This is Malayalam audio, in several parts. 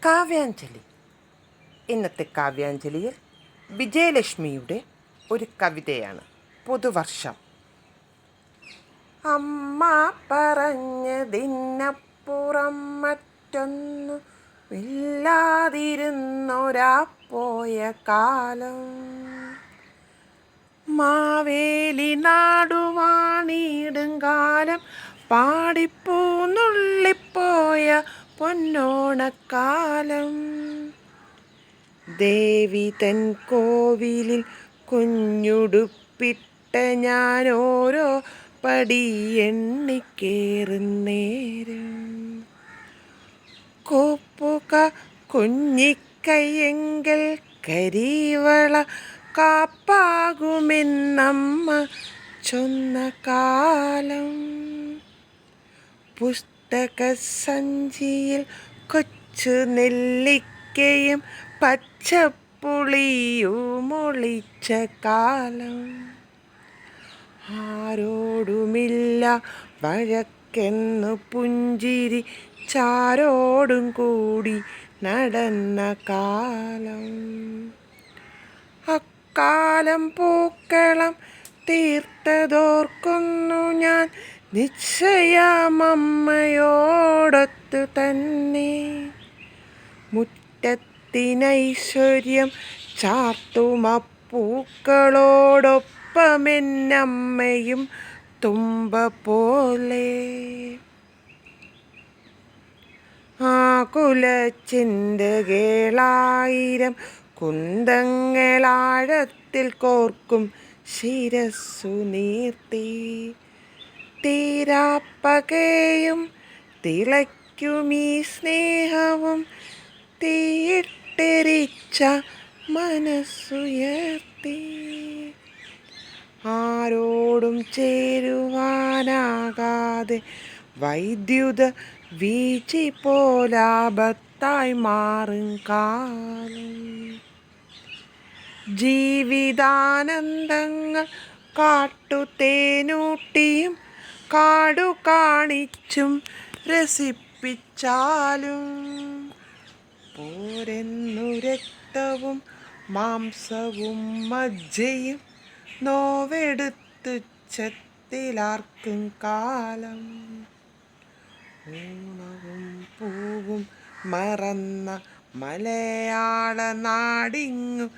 കാവ്യാഞ്ജലി. ഇന്നത്തെ കാവ്യാഞ്ജലിയിൽ വിജയലക്ഷ്മിയുടെ ഒരു കവിതയാണ് പുതുവർഷം. അമ്മ പറഞ്ഞതിനപ്പുറം മറ്റൊന്നു ഇല്ലാതിരുന്നൊരാ പോയ കാലം. മാവേലി നാടുവാണിടും കാലം, പാടിപ്പൂന്നുള്ളിപ്പോയ പൊന്നോണക്കാലം. ദേവി തൻ കോവിലിൽ കുഞ്ഞുടുപ്പിട്ട ഞാനോരോ പടി എണ്ണിക്കേറുന്നേരം, കൂപ്പുക കുഞ്ഞിക്കയ്യെങ്കിൽ കരിവള കാപ്പാകുമെന്നമ്മ ചൊന്ന കാലം. പുസ്തകസഞ്ചിയിൽ കൊച്ചു നെല്ലിക്കയും പച്ചപ്പുളിയുമൊളിച്ച കാലം. ആരോടുമില്ല വഴക്കെന്നു പുഞ്ചിരി ചാരോടും കൂടി നടന്ന കാലം. അക്കാലം പൂക്കളം തീർത്തതോർക്കുന്നു ഞാൻ നിശ്ചയമമ്മയോടൊത്തു തന്നെ. മുറ്റത്തിനൈശ്വര്യം ചാർത്തുമപ്പൂക്കളോടൊപ്പമെന്നമ്മയും തുമ്പ പോലെ. ആകുലച്ചിന്തകളായിരം കുന്തങ്ങളാഴത്തിൽ കോർക്കും ശിരസ്സു നീർത്തി. തീരാപ്പകയും തിളയ്ക്കുമീ സ്നേഹവും തീയിട്ടെരിച്ച മനസ്സുയർത്തി. ആരോടും ചേരുവാനാകാതെ വൈദ്യുത വീഴ്ച പോലാപത്തായി മാറും കാലം. ജീവിതാനന്ദങ്ങൾ കാട്ടുതേനൂട്ടിയും കാടു കാണിച്ചും രസിപ്പിച്ചാലും പോരെന്നു രക്തവും മാംസവും മജ്ജയും നോവെടുത്തു ചെത്തിലാർക്കും കാലം. ഊണവും പൂവും മറന്ന മലയാള നാടിങ്ങു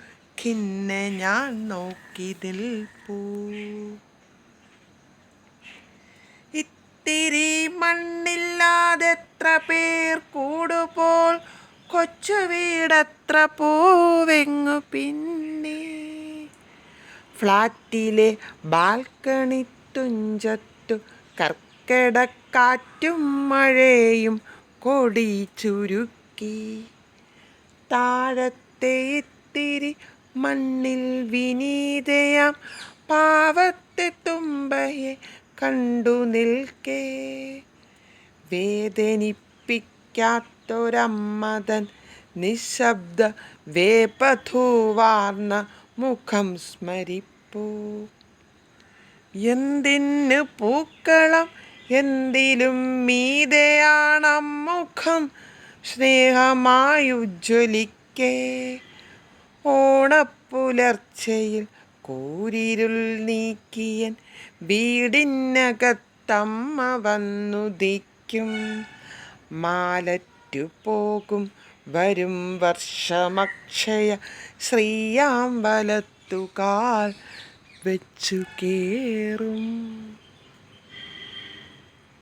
ഖിന്ന ഞാൻ നോക്കി നിൽപ്പൂ. ഇത്തിരി മണ്ണില്ലാതെത്ര പേർ കൂടുപോൽ കൊച്ചു വീടത്ര പൂവെങ്ങു പിന്നെ. ഫ്ലാറ്റിലെ ബാൽക്കണി തുഞ്ചത്തു കർക്കിടക്കാറ്റും മഴയും കൊടി ചുരുക്കി. താഴത്തെ ഇത്തിരി മണ്ണിൽ വിനീതയാം പാവത്തെ തുമ്പയെ കണ്ടു നിൽക്കേ. വേദനിപ്പിക്കാത്തൊരമ്മതൻ നിശബ്ദ വേപധൂവാർന്ന മുഖം സ്മരിപ്പൂ. എന്തിന് പൂക്കളം, എന്തിലും മീതെയാണമ്മുഖം സ്നേഹമായുജ്വലിക്കേ. ഓണപ്പുലർച്ചയിൽ കൂരിരുൾ നീക്കിയൻ വീടിനകത്തമ്മ വന്നുദിക്കും. മാലറ്റു പോകും വരും വർഷമക്ഷയ ശ്രീയാം വലത്തുകാൽ വെച്ചു കേറും.